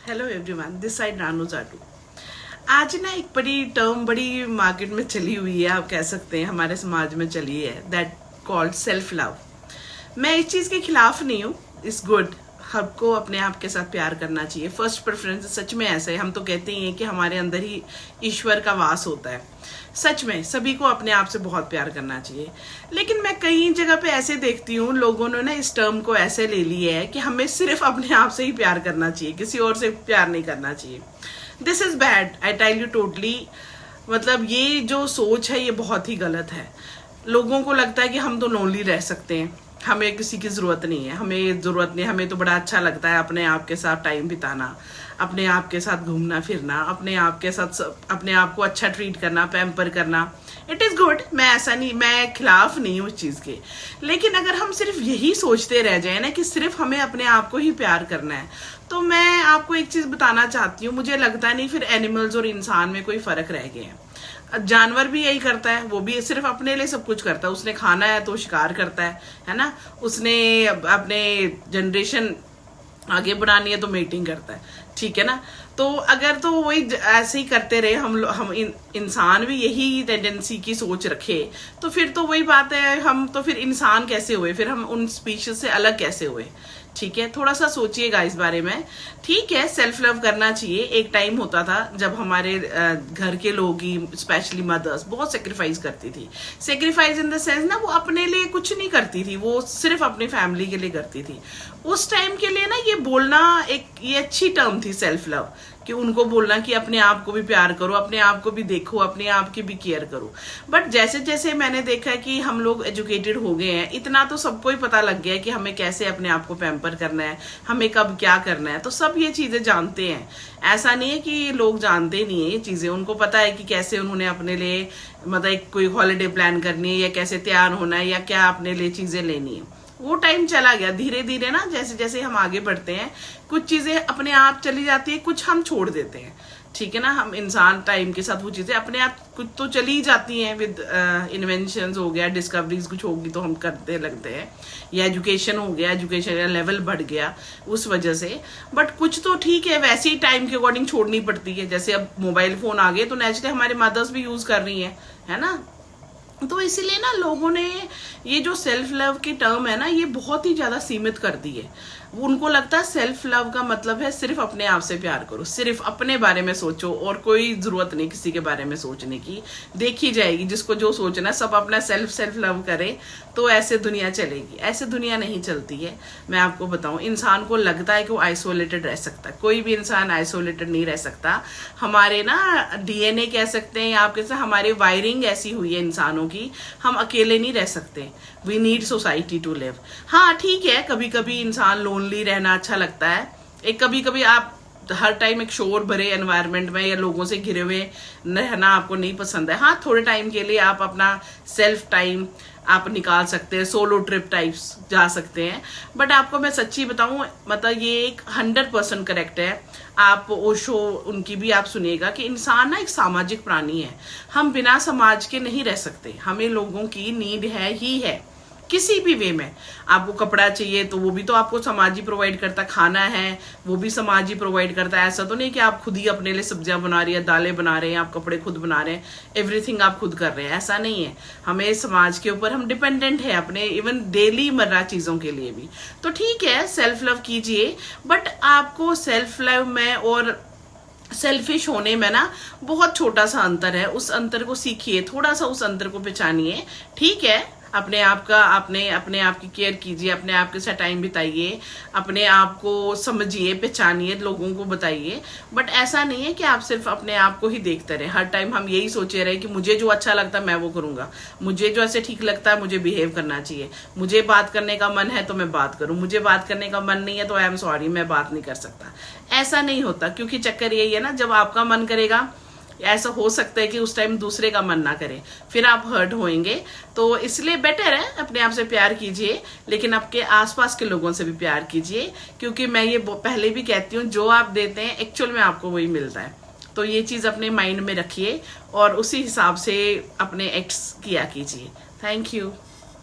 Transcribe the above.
Hello everyone, this side Ranu Jatu. आज ना एक बड़ी मार्केट में चली हुई है, आप कह सकते हैं हमारे समाज में चली है, दैट कॉल्ड सेल्फ लव। मैं इस चीज के खिलाफ नहीं हूँ, इट्स गुड। सबको अपने आप के साथ प्यार करना चाहिए, फर्स्ट प्रेफरेंस सच में ऐसा है। हम तो कहते ही हैं कि हमारे अंदर ही ईश्वर का वास होता है। सच में सभी को अपने आप से बहुत प्यार करना चाहिए। लेकिन मैं कई जगह पे ऐसे देखती हूँ, लोगों ने ना इस टर्म को ऐसे ले लिया है कि हमें सिर्फ अपने आप से ही प्यार करना चाहिए, किसी और से प्यार नहीं करना चाहिए। This is bad, I tell you totally. मतलब ये जो सोच है ये बहुत ही गलत है। लोगों को लगता है कि हम तो लोनली रह सकते हैं, हमें किसी की जरूरत नहीं है, हमें जरूरत नहीं, हमें तो बड़ा अच्छा लगता है अपने आप के साथ टाइम बिताना, अपने आप के साथ घूमना फिरना, अपने आप के साथ अपने आप को अच्छा ट्रीट करना, पैम्पर करना। इट इज गुड, मैं ऐसा नहीं, मैं खिलाफ नहीं हूँ उस चीज के। लेकिन अगर हम सिर्फ यही सोचते रह जाए ना कि सिर्फ हमें अपने आप को ही प्यार करना है, तो मैं आपको एक चीज बताना चाहती हूँ, मुझे लगता नहीं फिर एनिमल्स और इंसान में कोई फर्क रह गया है। जानवर भी यही करता है, वो भी सिर्फ अपने लिए सब कुछ करता है। उसने खाना है तो शिकार करता है ना। उसने अपने जनरेशन आगे बढ़ानी है तो मीटिंग करता है, ठीक है ना। तो अगर तो वही ऐसे ही करते रहे, हम इंसान भी यही टेंडेंसी की सोच रखे, तो फिर तो वही बात है, हम तो फिर इंसान कैसे हुए, फिर हम उन स्पीशीज से अलग कैसे हुए। ठीक है, थोड़ा सा सोचिएगा इस बारे में। ठीक है, सेल्फ लव करना चाहिए। एक टाइम होता था जब हमारे घर के लोग ही, स्पेशली मदर्स, बहुत सेक्रीफाइस करती थी। सेक्रीफाइस इन द सेंस ना, वो अपने लिए कुछ नहीं करती थी, वो सिर्फ अपनी फैमिली के लिए करती थी। उस टाइम के लिए ना ये बोलना ये अच्छी टर्म थी, सेल्फ लव, कि उनको बोलना कि अपने आप को भी प्यार करो, अपने आप को भी देखो, अपने आप की भी केयर करो। बट जैसे जैसे मैंने देखा है कि हम लोग एजुकेटेड हो गए हैं, इतना तो सबको ही पता लग गया है कि हमें कैसे अपने आप को पैम्पर करना है, हमें कब क्या करना है, तो सब ये चीजें जानते हैं। ऐसा नहीं है कि लोग जानते नहीं है ये चीजें, उनको पता है कि कैसे उन्होंने अपने लिए मतलब एक कोई हॉलीडे प्लान करनी है, या कैसे तैयार होना है, या क्या अपने लिए चीजें लेनी है। वो टाइम चला गया। धीरे धीरे ना, जैसे जैसे हम आगे बढ़ते हैं, कुछ चीजें अपने आप चली जाती है, कुछ हम छोड़ देते हैं। ठीक है ना, हम इंसान टाइम के साथ वो चीजें अपने आप कुछ तो चली जाती हैं। विद इन्वेंशंस हो गया, डिस्कवरीज कुछ होगी तो हम करते लगते हैं, या एजुकेशन हो गया, एजुकेशन का लेवल बढ़ गया उस वजह से। बट कुछ तो ठीक है, वैसे ही टाइम के अकॉर्डिंग छोड़नी पड़ती है। जैसे अब मोबाइल फोन आ गए तो नेचुरली हमारे मदर्स भी यूज कर रही है ना। तो इसीलिए ना लोगों ने ये जो सेल्फ लव की टर्म है ना, ये बहुत ही ज्यादा सीमित कर दी है। उनको लगता है सेल्फ लव का मतलब है सिर्फ अपने आप से प्यार करो, सिर्फ अपने बारे में सोचो, और कोई जरूरत नहीं किसी के बारे में सोचने की। देखी जाएगी, जिसको जो सोचना, सब अपना सेल्फ लव करे तो ऐसे दुनिया चलेगी। ऐसे दुनिया नहीं चलती है। मैं आपको बताऊं, इंसान को लगता है कि वो आइसोलेटेड रह सकता है, कोई भी इंसान आइसोलेटेड नहीं रह सकता। हमारे ना डीएनए कह सकते हैं, आपके साथ हमारी वायरिंग ऐसी हुई है इंसानों की, हम अकेले नहीं रह सकते। We need society to live. हाँ ठीक है, कभी कभी इंसान लोनली रहना अच्छा लगता है। एक कभी कभी आप हर टाइम एक शोर भरे एनवायरनमेंट में या लोगों से घिरे हुए रहना आपको नहीं पसंद है। हाँ, थोड़े टाइम के लिए आप अपना सेल्फ टाइम आप निकाल सकते हैं, सोलो ट्रिप टाइप्स जा सकते हैं। बट आपको मैं सच्ची बताऊं, मतलब ये एक 100% करेक्ट है। आप ओशो उनकी भी आप सुनिएगा कि इंसान ना एक सामाजिक प्राणी है, हम बिना समाज के नहीं रह सकते। हमें लोगों की नीड है ही है, किसी भी वे में। आपको कपड़ा चाहिए तो वो भी तो आपको समाज ही प्रोवाइड करता है, खाना है वो भी समाज ही प्रोवाइड करता है। ऐसा तो नहीं कि आप खुद ही अपने लिए सब्जियां बना रही है, दालें बना रहे हैं, आप कपड़े खुद बना रहे हैं, एवरीथिंग आप खुद कर रहे हैं, ऐसा नहीं है। हमें समाज के ऊपर हम डिपेंडेंट है अपने इवन डेली मर्रा चीजों के लिए भी। तो ठीक है, सेल्फ लव कीजिए, बट आपको सेल्फ लव में और सेल्फिश होने में ना बहुत छोटा सा अंतर है। उस अंतर को सीखिए, थोड़ा सा उस अंतर को पहचानिए। ठीक है, अपने आप का अपने आप की केयर कीजिए, अपने आप के साथ टाइम बिताइए, अपने आप को समझिए, पहचानिए, लोगों को बताइए। बट ऐसा नहीं है कि आप सिर्फ अपने आप को ही देखते रहे, हर टाइम हम यही सोचे रहे कि मुझे जो अच्छा लगता है मैं वो करूंगा, मुझे जो ऐसे ठीक लगता है मुझे बिहेव करना चाहिए, मुझे बात करने का मन है तो मैं बात करूं, मुझे बात करने का मन नहीं है तो आई एम सॉरी मैं बात नहीं कर सकता। ऐसा नहीं होता, क्योंकि चक्कर यही है ना, जब आपका मन करेगा, ऐसा हो सकता है कि उस टाइम दूसरे का मन ना करे, फिर आप हर्ट होंगे। तो इसलिए बेटर है अपने आप से प्यार कीजिए, लेकिन आपके आसपास के लोगों से भी प्यार कीजिए, क्योंकि मैं ये पहले भी कहती हूँ, जो आप देते हैं एक्चुअल में आपको वही मिलता है। तो ये चीज अपने माइंड में रखिए और उसी हिसाब से अपने एक्ट्स किया कीजिए। Thank you.